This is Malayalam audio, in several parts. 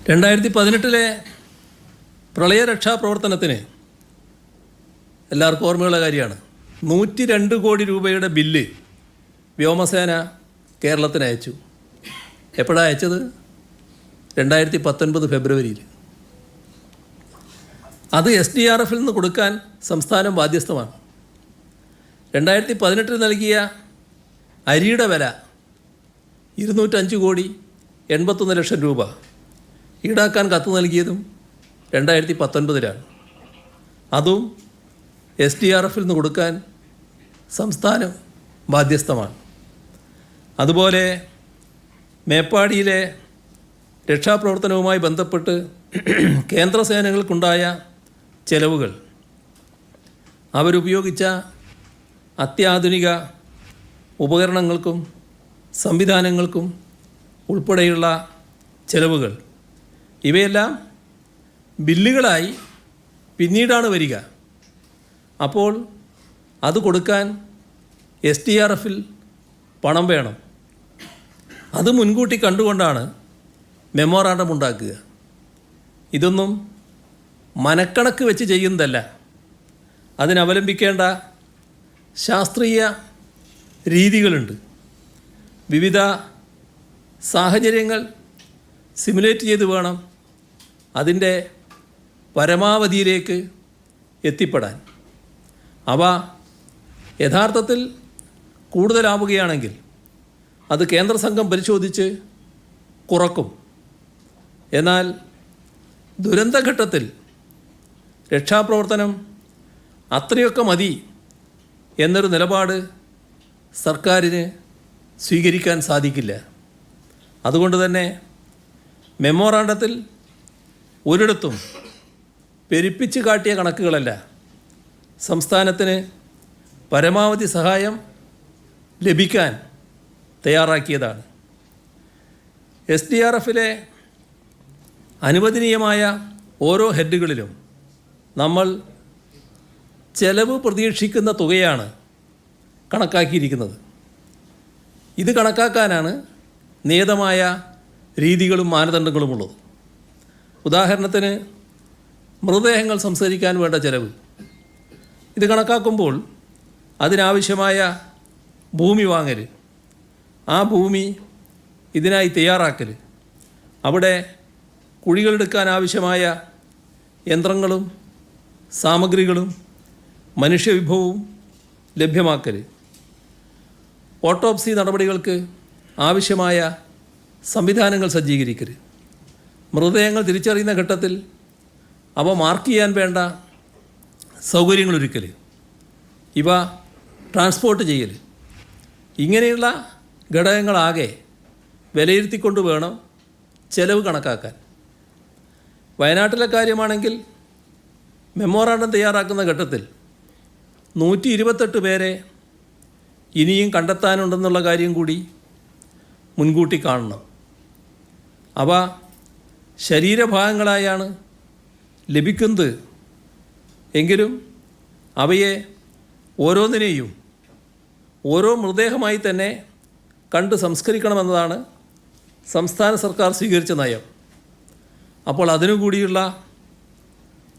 2018 പ്രളയ രക്ഷാപ്രവർത്തനത്തിന് എല്ലാവർക്കും ഓർമ്മയുള്ള കാര്യമാണ്. 102 കോടി രൂപയുടെ ബില്ല് വ്യോമസേന കേരളത്തിന് അയച്ചു. എപ്പോഴാണ് അയച്ചത്? 2019 ഫെബ്രുവരിയിൽ. അത് SDRFൽ നിന്ന് കൊടുക്കാൻ സംസ്ഥാനം ബാധ്യസ്ഥമാണ്. 2018 നൽകിയ അരിയുടെ വില 205 കോടി 81 ലക്ഷം രൂപ. ഈടാക്കാൻ കത്ത് നൽകിയതും 2019 അതും SDRFൽ നിന്ന് കൊടുക്കാൻ സംസ്ഥാനം ബാധ്യസ്ഥമാണ്. അതുപോലെ മേപ്പാടിയിലെ രക്ഷാപ്രവർത്തനവുമായി ബന്ധപ്പെട്ട് കേന്ദ്രസേനകൾക്കുണ്ടായ ചെലവുകൾ, അവരുപയോഗിച്ച അത്യാധുനിക ഉപകരണങ്ങൾക്കും സംവിധാനങ്ങൾക്കും ഉൾപ്പെടെയുള്ള ചെലവുകൾ, ഇവയെല്ലാം ബില്ലുകളായി പിന്നീടാണ് വരിക. അപ്പോൾ അത് കൊടുക്കാൻ SDRFൽ പണം വേണം. അത് മുൻകൂട്ടി കണ്ടുകൊണ്ടാണ് മെമ്മോറാണ്ടം ഉണ്ടാക്കുക. ഇതൊന്നും മനക്കണക്ക് വെച്ച് ചെയ്യുന്നതല്ല. അതിനവലംബിക്കേണ്ട ശാസ്ത്രീയ രീതികളുണ്ട്. വിവിധ സാഹചര്യങ്ങൾ സിമുലേറ്റ് ചെയ്ത് വേണം അതിൻ്റെ പരമാവധിയിലേക്ക് എത്തിപ്പെടാൻ. അവ യഥാർത്ഥത്തിൽ കൂടുതലാവുകയാണെങ്കിൽ അത് കേന്ദ്ര സംഘം പരിശോധിച്ച് കുറക്കും. എന്നാൽ ദുരന്തഘട്ടത്തിൽ രക്ഷാപ്രവർത്തനം അത്രയൊക്കെ മതി എന്നൊരു നിലപാട് സർക്കാരിന് സ്വീകരിക്കാൻ സാധിക്കില്ല. അതുകൊണ്ട് തന്നെ മെമ്മോറാണ്ടത്തിൽ ഒരിടത്തും പെരുപ്പിച്ച് കാട്ടിയ കണക്കുകളല്ല, സംസ്ഥാനത്തിന് പരമാവധി സഹായം ലഭിക്കാൻ തയ്യാറാക്കിയതാണ്. SDRFലെ അനുവദനീയമായ ഓരോ ഹെഡുകളിലും നമ്മൾ ചെലവ് പ്രതീക്ഷിക്കുന്ന തുകയാണ് കണക്കാക്കിയിരിക്കുന്നത്. ഇത് കണക്കാക്കാനാണ് നിയതമായ രീതികളും മാനദണ്ഡങ്ങളുമുള്ളത്. ഉദാഹരണത്തിന് മൃതദേഹങ്ങൾ സംസ്കരിക്കാൻ വേണ്ട ചെലവ്, ഇത് കണക്കാക്കുമ്പോൾ അതിനാവശ്യമായ ഭൂമി വാങ്ങൽ, ആ ഭൂമി ഇതിനായി തയ്യാറാക്കൽ, അവിടെ കുഴികളെടുക്കാൻ ആവശ്യമായ യന്ത്രങ്ങളും സാമഗ്രികളും മനുഷ്യവിഭവവും ലഭ്യമാക്കൽ, ഓട്ടോപ്സി നടപടികൾക്ക് ആവശ്യമായ സംവിധാനങ്ങൾ സജ്ജീകരിക്കൽ, മൃതദേഹങ്ങൾ തിരിച്ചറിയുന്ന ഘട്ടത്തിൽ അവ മാർക്ക് ചെയ്യാൻ വേണ്ട സൗകര്യങ്ങളൊരുക്കൽ, ഇവ ട്രാൻസ്പോർട്ട് ചെയ്യൽ, ഇങ്ങനെയുള്ള ഘടകങ്ങളാകെ വിലയിരുത്തിക്കൊണ്ട് വേണം ചെലവ് കണക്കാക്കാൻ. വയനാട്ടിലെ കാര്യമാണെങ്കിൽ മെമ്മോറാണ്ടം തയ്യാറാക്കുന്ന ഘട്ടത്തിൽ 128 പേരെ ഇനിയും കണ്ടെത്താനുണ്ടെന്നുള്ള കാര്യം കൂടി മുൻകൂട്ടി കാണണം. അവ ശരീരഭാഗങ്ങളായാണ് ലഭിക്കുന്നത് എങ്കിലും അവയെ ഓരോന്നിനെയും ഓരോ മൃതദേഹമായി തന്നെ കണ്ട് സംസ്കരിക്കണമെന്നതാണ് സംസ്ഥാന സർക്കാർ സ്വീകരിച്ച നയം. അപ്പോൾ അതിനുകൂടിയുള്ള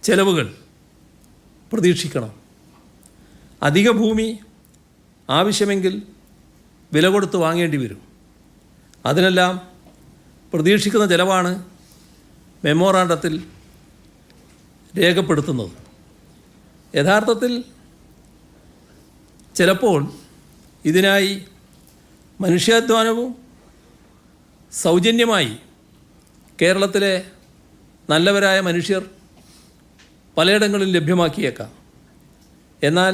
ചെലവുകൾ പ്രതീക്ഷിക്കണം. അധിക ഭൂമി ആവശ്യമെങ്കിൽ വില കൊടുത്ത് വാങ്ങേണ്ടി വരും. അതിനെല്ലാം പ്രതീക്ഷിക്കുന്ന ചെലവാണ് മെമ്മോറാണ്ടത്തിൽ രേഖപ്പെടുത്തുന്നത്. യഥാർത്ഥത്തിൽ ചിലപ്പോൾ ഇതിനായി മനുഷ്യാധ്വാനവും സൗജന്യമായി കേരളത്തിലെ നല്ലവരായ മനുഷ്യർ പലയിടങ്ങളിൽ ലഭ്യമാക്കിയേക്കാം. എന്നാൽ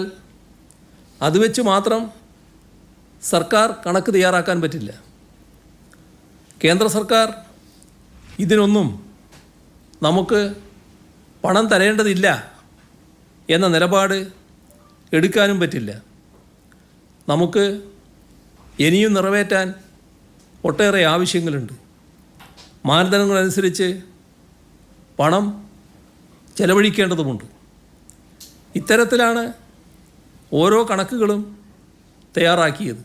അതുവെച്ച് മാത്രം സർക്കാർ കണക്ക് തയ്യാറാക്കാൻ പറ്റില്ല. കേന്ദ്ര സർക്കാർ ഇതിനൊന്നും നമുക്ക് പണം തരേണ്ടതില്ല എന്ന നിലപാട് എടുക്കാനും പറ്റില്ല. നമുക്ക് ഇനിയും നിറവേറ്റാൻ ഒട്ടേറെ ആവശ്യങ്ങളുണ്ട്. മാനദണ്ഡങ്ങളനുസരിച്ച് പണം ചെലവഴിക്കേണ്ടതുമുണ്ട്. ഇത്തരത്തിലാണ് ഓരോ കണക്കുകളും തയ്യാറാക്കിയത്.